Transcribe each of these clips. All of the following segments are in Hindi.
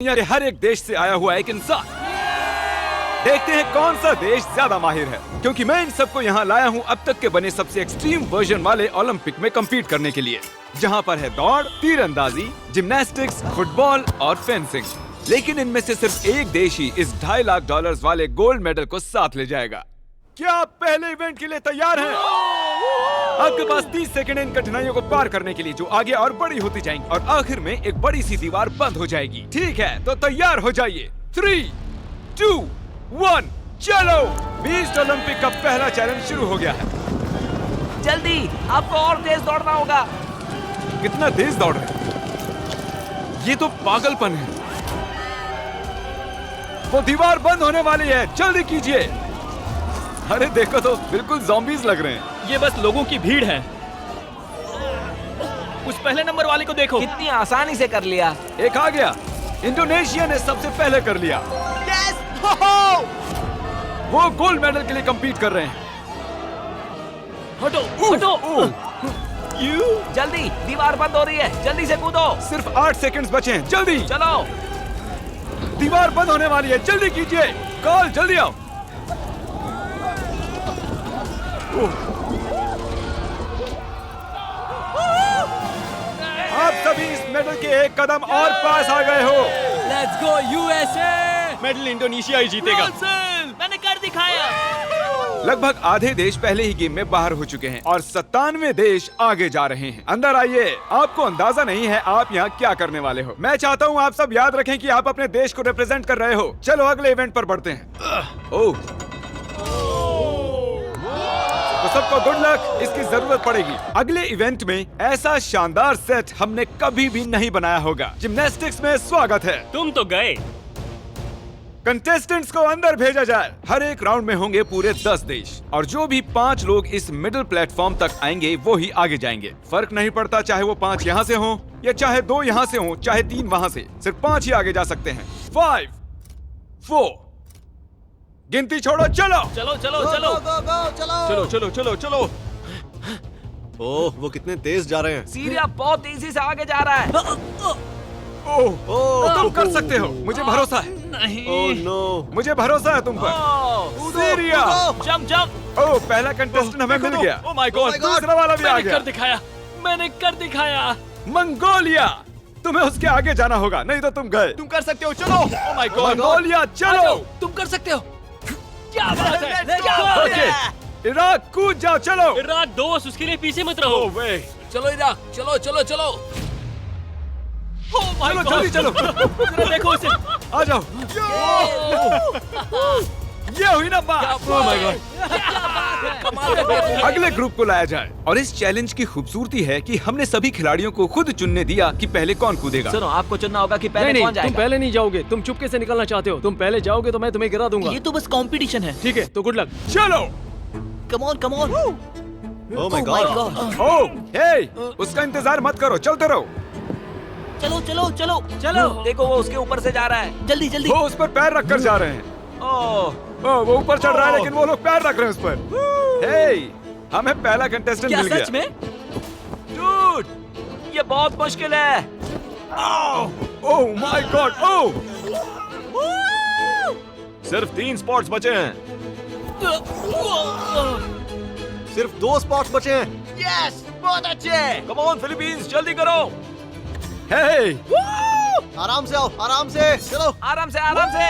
दुनिया के हर एक देश से आया हुआ एक इंसान। देखते हैं कौन सा देश ज्यादा माहिर है, क्योंकि मैं इन सबको यहाँ लाया हूँ अब तक के बने सबसे एक्सट्रीम वर्जन वाले ओलंपिक में कम्पीट करने के लिए, जहाँ पर है दौड़, तीरंदाजी, जिम्नास्टिक्स, फुटबॉल और फेंसिंग। लेकिन इनमें से सिर्फ एक देश ही इस $2.5 लाख वाले गोल्ड मेडल को साथ ले जाएगा। क्या आप पहले इवेंट के लिए तैयार हैं? आपके पास 30 सेकंड इन कठिनाइयों को पार करने के लिए, जो आगे और बड़ी होती जाएंगी और आखिर में एक बड़ी सी दीवार बंद हो जाएगी। ठीक है, तो तैयार हो जाइए। 3, 2, 1, चलो। बीस्ट ओलंपिक का पहला चैलेंज शुरू हो गया है। जल्दी, आपको और तेज दौड़ना होगा। कितना तेज दौड़ रहे हैं? ये तो पागलपन है। वो दीवार बंद होने वाली है, जल्दी कीजिए। अरे देखो तो, बिल्कुल ज़ॉम्बीज़ लग रहे हैं। ये बस लोगों की भीड़ है। उस पहले नंबर वाले को देखो, कितनी आसानी से कर लिया। एक आ गया। इंडोनेशिया ने सबसे पहले कर लिया। यस! वो गोल्ड मेडल के लिए compete कर रहे हैं। हटो, हटो। जल्दी, दीवार बंद हो रही है, जल्दी से कूदो। सिर्फ 8 सेकंड्स बचे हैं, जल्दी। चलो। दीवार बंद होने वाली है, जल्दी कीजिए। कॉल, जल्दी आओ। आप सभी इस मेडल के एक कदम और पास आ गए हो। Let's go USA. Medal Indonesia ही जीतेगा। मैंने कर दिखाया। लगभग आधे देश पहले ही गेम में बाहर हो चुके हैं और 97 देश आगे जा रहे हैं। अंदर आइए। आपको अंदाजा नहीं है आप यहाँ क्या करने वाले हो। मैं चाहता हूँ आप सब याद रखें कि आप अपने देश को रिप्रेजेंट कर रहे हो। चलो अगले इवेंट पर बढ़ते हैं। ओह, तो सबको गुड लक, इसकी जरूरत पड़ेगी। अगले इवेंट में ऐसा शानदार सेट हमने कभी भी नहीं बनाया होगा। जिम्नास्टिक्स में स्वागत है। तुम तो गए। कंटेस्टेंट्स को अंदर भेजा जाए। हर एक राउंड में होंगे पूरे 10 देश और जो भी 5 लोग इस मिडिल प्लेटफॉर्म तक आएंगे वो ही आगे जाएंगे। फर्क नहीं पड़ता चाहे वो 5 यहाँ से हों या चाहे 2 यहाँ से हों, चाहे 3 वहाँ से, सिर्फ 5 ही आगे जा सकते हैं। 5, 4, गिनती छोड़ो, चलो चलो चलो चलो चलो चलो चलो चलो। ओह, वो कितने तेज जा रहे हैं। सीरिया बहुत तेजी से आगे जा रहा है। ओह, तुम कर सकते हो, मुझे भरोसा है। नहीं। ओह नो, मुझे भरोसा है तुम पर। सीरिया। Jump jump. ओह, पहला कंटेस्टेंट हमें मिल गया। ओह माय गॉड, दूसरा वाला भी आ मैंने गया। कर दिखाया, मैंने कर दिखाया। मंगोलिया, तुम्हें उसके आगे जाना होगा, नहीं तो तुम गए। तुम कर सकते हो, चलो। ओह माय गॉड, मंगोलिया, चलो। तुम कर सकते हो। क्या बात है, क्या बात ओके, है। इराक कूद जाओ, चलो। इराक दोस्त, उसके लिए पीछे मत रहो। चलो इराक, चलो चलो चलो। ओह माय चलो गॉड, जल्दी चलो। जरा देखो इसे। आ जाओ। ये हुई ना बात। ओह माय गॉड। अगले ग्रुप को लाया जाए और इस चैलेंज की खूबसूरती है कि हमने सभी खिलाड़ियों को खुद चुनने दिया कि पहले कौन कूदेगा। सुनो, आपको चुनना होगा कि पहले नहीं कौन तुम जाएगा। पहले नहीं जाओगे, तुम चुपके से निकलना चाहते हो। तुम पहले जाओगे तो मैं तुम्हें गिरा दूंगा। ये तो बस कंपटीशन है। ठीक है, तो गुड लक। चलो। Come on come on. Oh my God. Oh, hey, उसका इंतजार मत करो, चलते रहो। चलो चलो चलो चलो। देखो वो उसके ऊपर से जा रहा है। जल्दी जल्दी। वो उस पर पैर रखकर जा रहे हैं। ओह, वो ऊपर चढ़ रहा है लेकिन वो लोग पैर रख रहे हैं उस पर। हे, हमें पहला कंटेस्टेंट क्या मिल गया। सच में? डूड, ये बहुत मुश्किल है। ओह माय गॉड। ओह, सिर्फ 3 स्पॉट्स बचे हैं। सिर्फ 2 स्पॉट्स बचे हैं। यस, बहुत अच्छे। कम ऑन फिलीपींस, जल्दी करो। हे, आराम से आओ, आराम से। चलो। आराम से आराम से।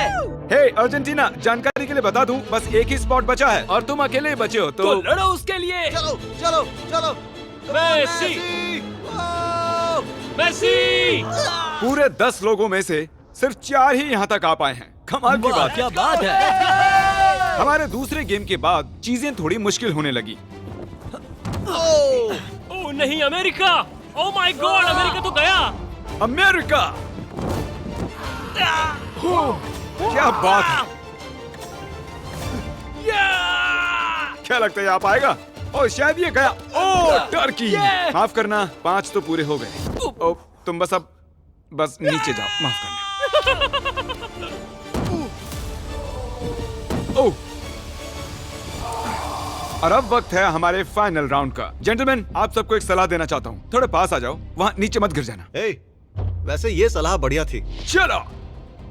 हे अर्जेंटीना, जानकारी के लिए बता दूं, बस एक ही स्पॉट बचा है और तुम अकेले ही बचे हो तो लड़ो उसके लिए। चलो चलो चलो। Messi, Messi. पूरे 10 लोगों में से सिर्फ 4 ही यहाँ तक आ पाए हैं। कमाल की बात है। क्या बात है। हमारे दूसरे गेम के बाद चीजें थोड़ी मुश्किल होने लगी। ओह नहीं, America. Oh my God, America तो गया। अमेरिका। क्या बात है। क्या लगता है आप आएगा? ओह शायद ये गया। ओह टर्की। माफ करना, 5 तो पूरे हो गए। ओह तुम बस नीचे जाओ, माफ करना। ओह, और अब वक्त है हमारे फाइनल राउंड का। जेंटलमैन, आप सबको एक सलाह देना चाहता हूँ, थोड़े पास आ जाओ, वहाँ नीचे मत गिर जाना। हे, वैसे ये सलाह बढ़िया थी। चलो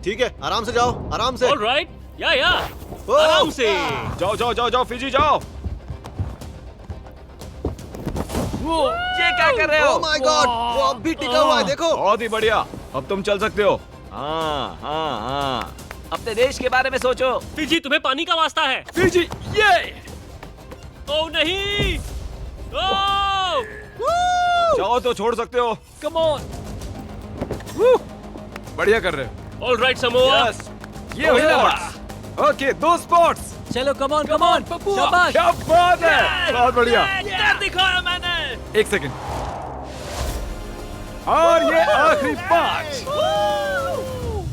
ठीक है, आराम से जाओ, आराम से। ऑलराइट, या ओ! आराम से। जाओ जाओ जाओ जाओ फिजी जाओ। ये क्या कर रहे हो? ओह माय गॉड, वो अब भी टिका हुआ है, देखो। बहुत ही बढ़िया, अब तुम चल सकते हो। हाँ हाँ हाँ। अपने देश के बारे में सोचो। फिजी, तुम्हें पानी का वास्ता है। फिजी, ये ओह नहीं, ओह जाओ तो छोड़ सकते हो। Come on. बढ़िया कर रहे हो। Alright Samoa. यस, ये हुई स्पॉट्स। Okay, 2 spots. चलो कम ऑन शाबाश। क्या बात है, बहुत बढ़िया। कर दिखाया मैंने। 1 सेकंड। और ये आखिरी 5।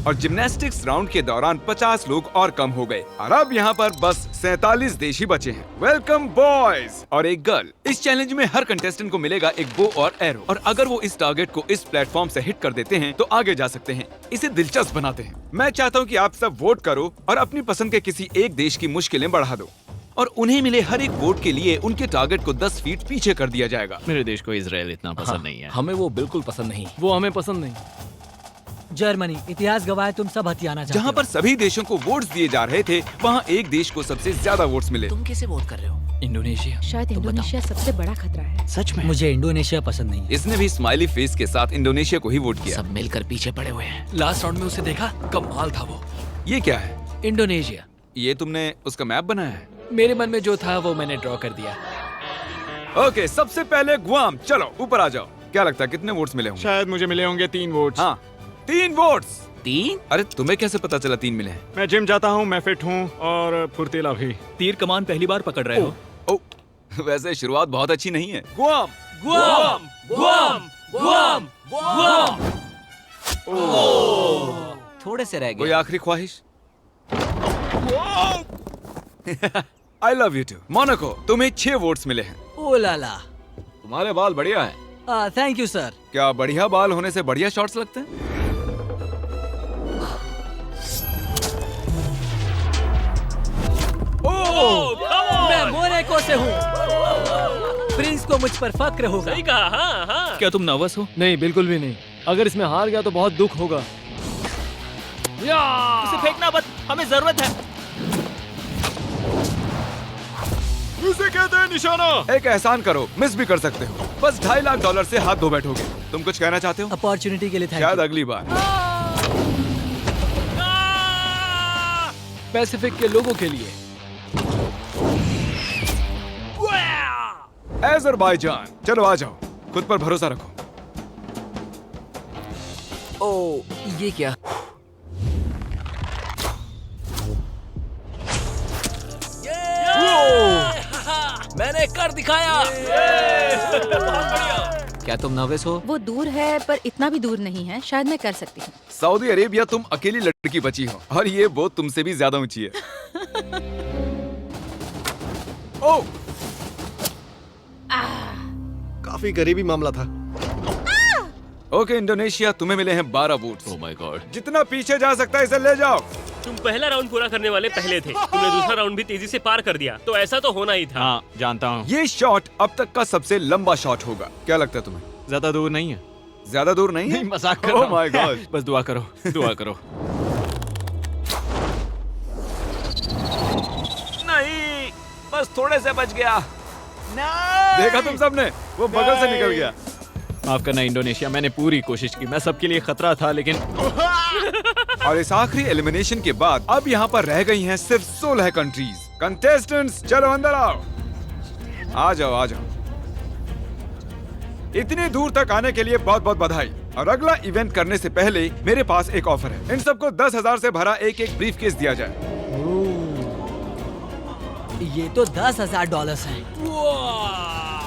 और जिम्नास्टिक्स राउंड के दौरान 50 लोग और कम हो गए और अब यहाँ पर बस 47 देश ही बचे हैं। वेलकम बॉयज और एक गर्ल। इस चैलेंज में हर कंटेस्टेंट को मिलेगा एक बो और एरो, और अगर वो इस टारगेट को इस प्लेटफॉर्म से हिट कर देते हैं तो आगे जा सकते हैं। इसे दिलचस्प बनाते हैं। मैं चाहता हूँ कि आप सब वोट करो और अपनी पसंद के किसी एक देश की मुश्किलें बढ़ा दो, और उन्हें मिले हर एक वोट के लिए उनके टारगेट को 10 फीट पीछे कर दिया जाएगा। मेरे देश को इजराइल इतना पसंद नहीं है। हमें वो बिल्कुल पसंद नहीं। वो हमें पसंद नहीं। जर्मनी, इतिहास गवाह तुम सब हथियाना चाहते जहाँ पर सभी देशों को वोट्स दिए जा रहे थे, वहाँ एक देश को सबसे ज्यादा वोट्स मिले। तुम कैसे वोट कर रहे हो? इंडोनेशिया। शायद इंडोनेशिया सबसे बड़ा खतरा है। सच में? मुझे इंडोनेशिया पसंद नहीं है। इसने भी स्माइली फेस के साथ इंडोनेशिया को ही वोट किया। सब मिलकर पीछे पड़े हुए हैं। लास्ट राउंड में उसे देखा, कमाल था वो। ये क्या है? इंडोनेशिया। ये तुमने उसका मैप बनाया है? मेरे मन में जो था वो मैंने ड्रॉ कर दिया। ओके, सबसे पहले गुआम। चलो ऊपर आ जाओ। क्या लगता है कितने वोट्स मिले होंगे? शायद मुझे मिले होंगे 3 वोट्स। हाँ, 3 वोट्स। 3? अरे तुम्हें कैसे पता चला 3 मिले हैं? मैं जिम जाता हूँ, मैं फिट हूँ और फुर्तीला भी। तीर कमान पहली बार पकड़ रहे हो? ओ, वैसे शुरुआत बहुत अच्छी नहीं है। Guam. Guam, Guam, Guam, Guam. थोड़े से रह कोई गए। आखिरी ख्वाहिश? I love you too. Monaco, तुम्हें 6 वोट्स मिले हैं। ओ लाला। तुम्हारे बाल बढ़िया है। Thank you sir. क्या बढ़िया बाल होने से बढ़िया शॉट्स लगते हैं? मैं मोनाको से हूँ। प्रिंस को मुझ पर फक्र होगा। सही कहा, हाँ हाँ। क्या तुम नर्वस हो? नहीं, बिल्कुल भी नहीं। अगर इसमें हार गया तो बहुत दुख होगा। उसे फेंकना मत, हमें जरूरत है। उसे कहते हैं निशाना। एक एहसान करो, मिस भी कर सकते हो। बस $2.5 लाख से हाथ धो बैठोगे। तुम कुछ कहना चाहते हो? अपॉर्चुनिटी के लिए थैंक शायद यू। अगली बार। पैसिफिक के लोगों के लिए। अज़रबैजान, चलो आ जाओ। खुद पर भरोसा रखो। ओ, ये क्या? मैंने कर दिखाया। क्या तुम नर्वस हो? वो दूर है पर इतना भी दूर नहीं है। शायद मैं कर सकती हूँ। सऊदी अरेबिया, तुम अकेली लड़की बची हो और ये बोट तुमसे भी ज्यादा ऊंची है। ओ, काफी करीबी मामला था। ओके इंडोनेशिया, तुम्हें मिले हैं 12 वोट्स। Oh my God. जितना पीछे जा सकता है इसे ले जाओ। तुम पहला राउंड पूरा करने वाले पहले थे। तुमने दूसरा राउंड भी तेजी से पार कर दिया, तो ऐसा तो होना ही था। हाँ, जानता हूँ। ये शॉट अब तक का सबसे लंबा शॉट होगा। क्या लगता है तुम्हें? ज्यादा दूर नहीं है। ज्यादा दूर नहीं है? नहीं, मजाक कर रहा Oh my God. बस दुआ करो, दुआ करो। नहीं, बस थोड़े से बच गया। देखा तुम सबने, वो बगल से निकल गया। माफ करना इंडोनेशिया, मैंने पूरी कोशिश की। मैं सबके लिए खतरा था, लेकिन और इस आखिरी एलिमिनेशन के बाद अब यहाँ पर रह गई हैं सिर्फ 16 कंट्रीज। कंटेस्टेंट्स, चलो अंदर आओ। आ जाओ, आ जाओ। इतनी दूर तक आने के लिए बहुत बहुत बधाई। और अगला इवेंट करने से पहले मेरे पास एक ऑफर है। इन सबको 10,000 से भरा एक ब्रीफकेस दिया जाए। ये तो $10,000 हैं।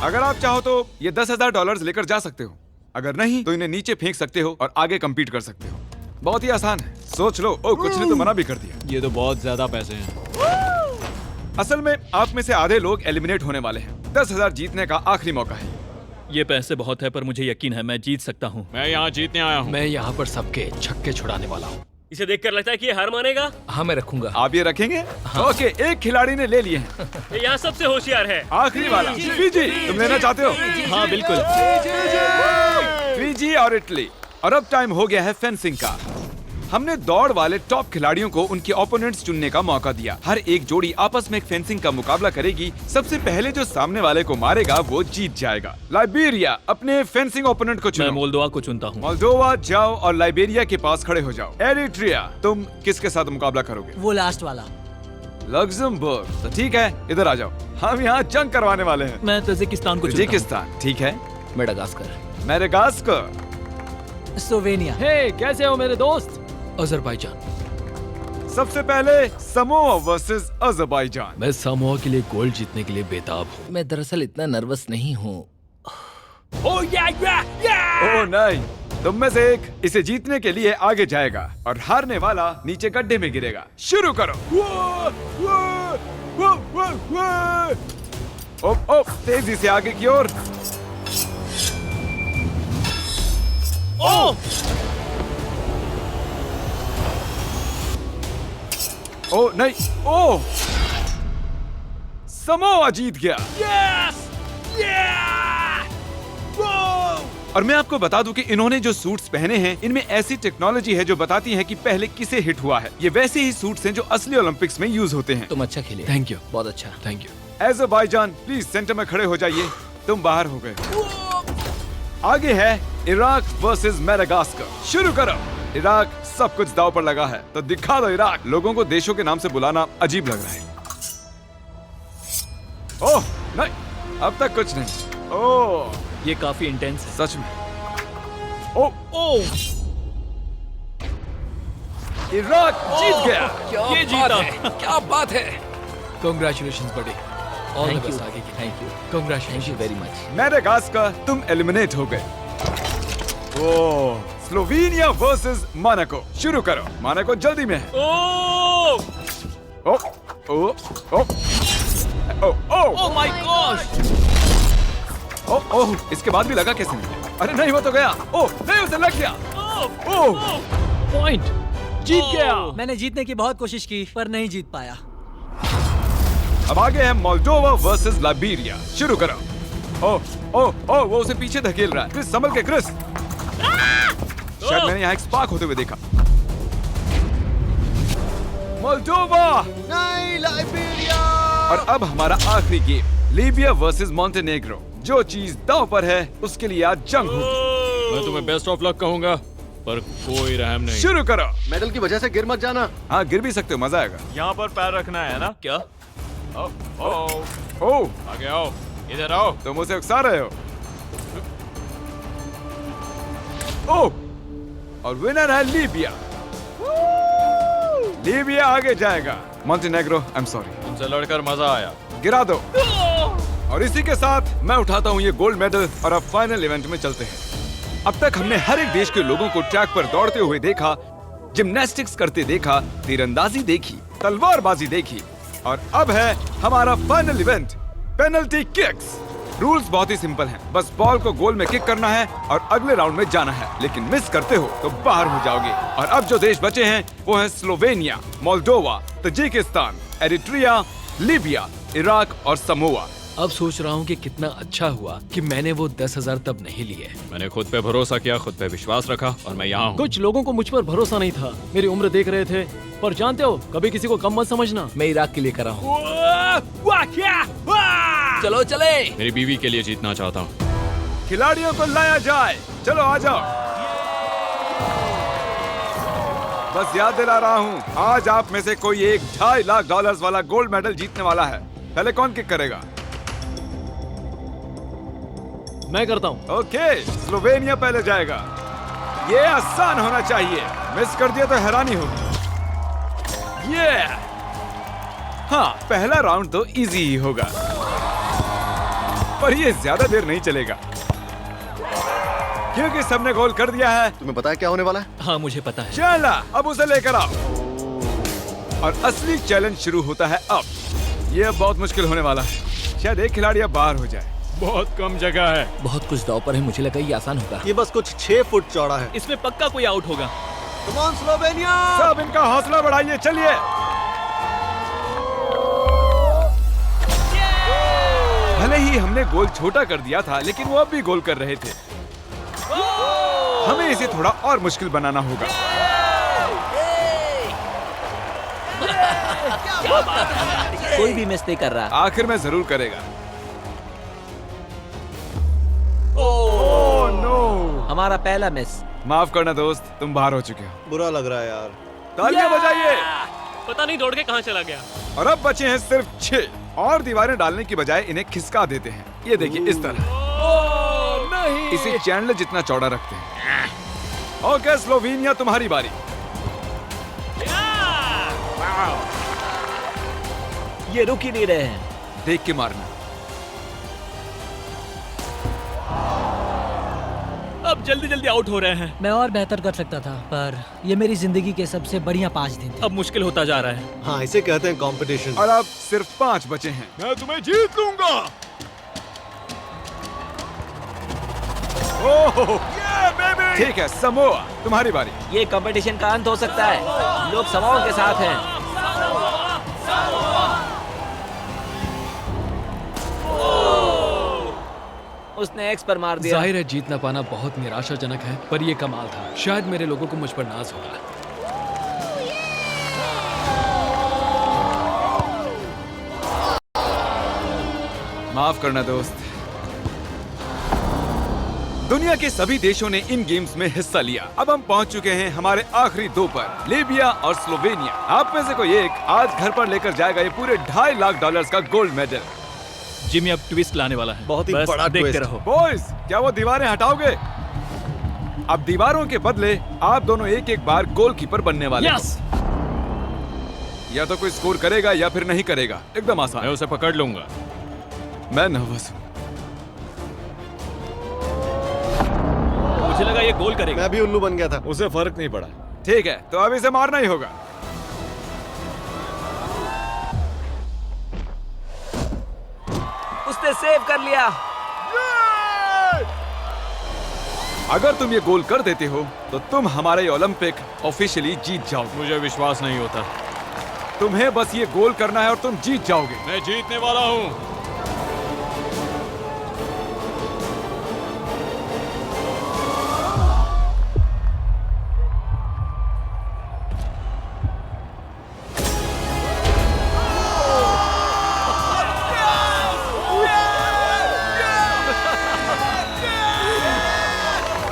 अगर आप चाहो तो ये $10,000 लेकर जा सकते हो। अगर नहीं तो इन्हें नीचे फेंक सकते हो और आगे compete कर सकते हो। बहुत ही आसान है, सोच लो। ओ, कुछ ने तो मना भी कर दिया। ये तो बहुत ज्यादा पैसे हैं। असल में आप में से आधे लोग एलिमिनेट होने वाले हैं। 10,000 जीतने का आखिरी मौका है। ये पैसे बहुत है, पर मुझे यकीन है मैं जीत सकता हूँ। मैं यहाँ जीतने आया हूँ। मैं यहाँ पर सबके छक्के छुड़ाने वाला हूँ। इसे देखकर लगता है कि ये हार मानेगा। हाँ, मैं रखूंगा। आप ये रखेंगे? ओके, एक खिलाड़ी ने ले लिए हैं। ये यहाँ सबसे होशियार है। आखिरी वाला फिजी, तुम लेना चाहते हो? हाँ बिल्कुल। फिजी और इटली। और अब टाइम हो गया है फेंसिंग का। हमने दौड़ वाले टॉप खिलाड़ियों को उनके ओपोनेंट्स चुनने का मौका दिया। हर एक जोड़ी आपस में एक फेंसिंग का मुकाबला करेगी। सबसे पहले जो सामने वाले को मारेगा वो जीत जाएगा। लाइबेरिया, अपने फेंसिंग ओपोनेंट को मैं चुनो। मोल्दोवा को चुनता हूँ। मोल्दोवा जाओ और लाइबेरिया के पास खड़े हो जाओ। एरिट्रिया, तुम किसके साथ मुकाबला करोगे? वो लास्ट वाला। लग्जमबर्ग, तो ठीक है, इधर आ जाओ, हम यहाँ जंग करवाने वाले हैं। मैं तजिकिस्तान को चुनता हूँ। तजिकिस्तान, ठीक है। मेडागास्कर। Madagascar, Slovenia. हे, कैसे हो मेरे दोस्त? अजरबैजान। सबसे पहले समोआ वर्सेस अजरबैजान। मैं सामोआ के लिए गोल्ड जीतने के लिए बेताब हूँ। मैं दरअसल इतना नर्वस नहीं हूँ। ओह नहीं, तुम में से एक इसे जीतने के लिए आगे जाएगा और हारने वाला नीचे गड्ढे में गिरेगा। शुरू करो। ओप, तेजी से आगे की ओर। ओ नहीं, ओ समोआ जीत गया। और मैं आपको बता दूं कि इन्होंने जो सूट्स पहने हैं इनमें ऐसी टेक्नोलॉजी है जो बताती है कि पहले किसे हिट हुआ है। ये वैसे ही सूट्स हैं जो असली ओलंपिक्स में यूज होते हैं। तुम अच्छा खेले। थैंक यू, बहुत अच्छा। Thank you. Azerbaijan, please centre में खड़े हो जाइए। तुम बाहर हो गए। आगे है इराक वर्सेस मेडागास्कर। शुरू करो। इराक, सब कुछ दांव पर लगा है, तो दिखा दो इराक। लोगों को देशों के नाम से बुलाना अजीब लग रहा है। ओह नहीं, अब तक कुछ नहीं। ओह, ये काफी इंटेंस है। सच में। ओह, इराक जीत गया। ये जीता। क्या बात है। कांग्रेचुलेशंस बड़ी। ऑल द बेस्ट आगे की। Thank you congratulations. Very much. Madagascar, तुम एलिमिनेट हो गए। ओह, स्लोवेनिया वर्सेस मोनाको। शुरू करो। मोनाको जल्दी में है। Oh my gosh. ओह, इसके बाद भी लगा कैसे नहीं? अरे नहीं, वो तो गया। ओह नहीं, उसे लग गया। ओह, पॉइंट, जीत गया। मैंने जीतने की बहुत कोशिश की पर नहीं जीत पाया। अब आगे है मोल्दोवा वर्सेस लाइबेरिया। शुरू करो। ओह, वो उसे पीछे धकेल रहा है। क्रिस, संभल के क्रिस। शायद मैंने यहाँ एक स्पार्क होते हुए देखा। मोल्दोवा नहीं, लाइबेरिया। और अब हमारा आखिरी गेम, लीबिया वर्सेस मॉन्टेनेग्रो। जो चीज दांव पर है उसके लिए आज जंग होगी। मैं तुम्हें बेस्ट ऑफ लक कहूंगा, पर कोई रहम नहीं। शुरू करो। मेडल की वजह से गिर मत जाना। हाँ, गिर भी सकते हो, मजा आएगा। यहाँ पर पैर रखना है ना? क्या? ओह, आगे आओ, इधर आओ। तुम उसे उकसा रहे हो। ओह, और विनर है लीबिया। लीबिया आगे जाएगा। Montenegro, I am sorry. तुमसे लड़कर मजा आया। गिरा दो। और इसी के साथ मैं उठाता हूँ ये गोल्ड मेडल और अब फाइनल इवेंट में चलते हैं। अब तक हमने हर एक देश के लोगों को ट्रैक पर दौड़ते हुए देखा, जिम्नास्टिक्स करते देखा, तीरंदाजी देखी, तलवारबाजी देखी, और अब है हमारा final event, penalty kicks. Rules बहुत ही सिंपल हैं। बस बॉल को गोल में किक करना है और अगले राउंड में जाना है, लेकिन मिस करते हो तो बाहर हो जाओगे। और अब जो देश बचे हैं वो है Slovenia, Moldova, Tajikistan, Eritrea, Libya, Iraq और समोआ। अब सोच रहा हूँ कि कितना अच्छा हुआ कि मैंने वो 10,000 तब नहीं लिए। मैंने खुद पे भरोसा किया, खुद पे विश्वास रखा, और मैं यहाँ हूँ। कुछ लोगों को मुझ पर भरोसा नहीं था, मेरी उम्र देख रहे थे, पर जानते हो, कभी किसी को कम मत समझना। मैं इराक के लिए कर रहा हूँ। चलो चले। मेरी बीवी के लिए जीतना चाहता हूँ। खिलाड़ियों को लाया जाए। चलो आ जाओ। बस याद दिला रहा हूँ, आज आप में से कोई एक $2.5 लाख वाला गोल्ड मेडल जीतने वाला है। पहले कौन किक करेगा? मैं करता हूँ। ओके, स्लोवेनिया पहले जाएगा। ये आसान होना चाहिए, मिस कर दिया तो हैरानी होगी। ये हाँ, पहला राउंड तो इजी ही होगा, पर ये ज्यादा देर नहीं चलेगा क्योंकि सबने गोल कर दिया है। तुम्हें पता है क्या होने वाला है? हाँ, मुझे पता है। चला, अब उसे लेकर आओ। और असली चैलेंज शुरू होता है अब। ये अब बहुत मुश्किल होने वाला है। शायद एक खिलाड़ी अब बाहर हो जाए। बहुत कम जगह है। बहुत कुछ दांव पर है, मुझे लगा ये आसान होगा। ये बस कुछ 6 फुट चौड़ा है। इसमें पक्का कोई आउट होगा। Come on Slovenia! सब इनका हौसला बढ़ाइए, चलिए। भले ही हमने गोल छोटा कर दिया था, लेकिन वो अब भी गोल कर रहे थे। हमें इसे थोड़ा और मुश्किल बनाना होगा। कोई भी मिस नहीं कर रहा। आखिर में जरूर करेगा। ओह नो, हमारा पहला मिस। माफ करना दोस्त, तुम बाहर हो चुके हो। बुरा लग रहा है यार। तालियां बजाइए। पता नहीं दौड़ के कहाँ चला गया। और अब बचे हैं सिर्फ 6 और दीवारें डालने की बजाय इन्हें खिसका देते हैं। ये देखिए इस तरह। नहीं। इसे चैनल जितना चौड़ा रखते हैं। ओके स्लोवेनिया, तुम्हारी बारी। ये रुक ही नहीं रहे हैं। देख के मारना। अब जल्दी जल्दी आउट हो रहे हैं। मैं और बेहतर कर सकता था, पर ये मेरी जिंदगी के सबसे बढ़िया 5 दिन थे। अब मुश्किल होता जा रहा है। हाँ, इसे कहते हैं कंपटीशन। और अब सिर्फ 5 बचे हैं। मैं तुम्हें जीत लूंगा। ओह, ठीक है समोआ, तुम्हारी बारी। ये कंपटीशन का अंत हो सकता है। लोग समाओं के साथ हैं। उसने एक्स पर मार दिया। जाहिर है जीत ना पाना बहुत निराशाजनक है, पर ये कमाल था। शायद मेरे लोगों को मुझ पर नाज होगा। माफ करना दोस्त। दुनिया के सभी देशों ने इन गेम्स में हिस्सा लिया। अब हम पहुंच चुके हैं हमारे आखिरी 2 पर, लीबिया और स्लोवेनिया। आप में से कोई एक आज घर पर लेकर जाएगा ये पूरे $2.5 लाख का गोल्ड मेडल। जिमी अब ट्विस्ट लाने वाला है। बहुत ही बस बड़ा देखते ट्विस्ट। रहो। बॉयज, क्या वो दीवारें हटाओगे? अब दीवारों के बदले आप दोनों एक बार गोलकीपर बनने वाले हो। यस। या तो कोई स्कोर करेगा या फिर नहीं करेगा। एकदम आसान। मैं उसे पकड़ लूंगा। मैं नर्वस हूँ। मुझे लगा ये गोल करेगा। मैं भी उल्लू बन गया था। उसे फर्क नहीं पड़ा। ठीक है, तो अब इसे मारना ही होगा। उसने सेव कर लिया। अगर तुम ये गोल कर देते हो तो तुम हमारे ओलंपिक ऑफिशियली जीत जाओगे। मुझे विश्वास नहीं होता। तुम्हें बस ये गोल करना है और तुम जीत जाओगे। मैं जीतने वाला हूँ।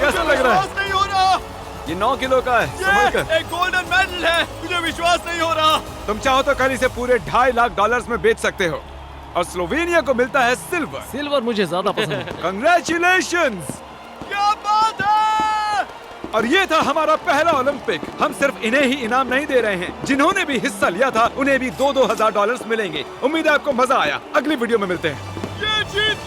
कैसा लग रहा है? नहीं हो रहा। ये 9 किलो का है। संभल कर। एक गोल्डन मेडल है। मुझे विश्वास नहीं हो रहा। तुम चाहो तो कल इसे पूरे $2.5 लाख में बेच सकते हो और स्लोवेनिया को मिलता है सिल्वर। सिल्वर मुझे ज्यादा पसंद है। कंग्रेचुलेशंस! क्या बात है। और ये था हमारा पहला ओलंपिक। हम सिर्फ इन्हें ही इनाम नहीं दे रहे हैं, जिन्होंने भी हिस्सा लिया था उन्हें भी $2,000 मिलेंगे। उम्मीद है आपको मजा आया। अगली वीडियो में मिलते हैं। ये जीत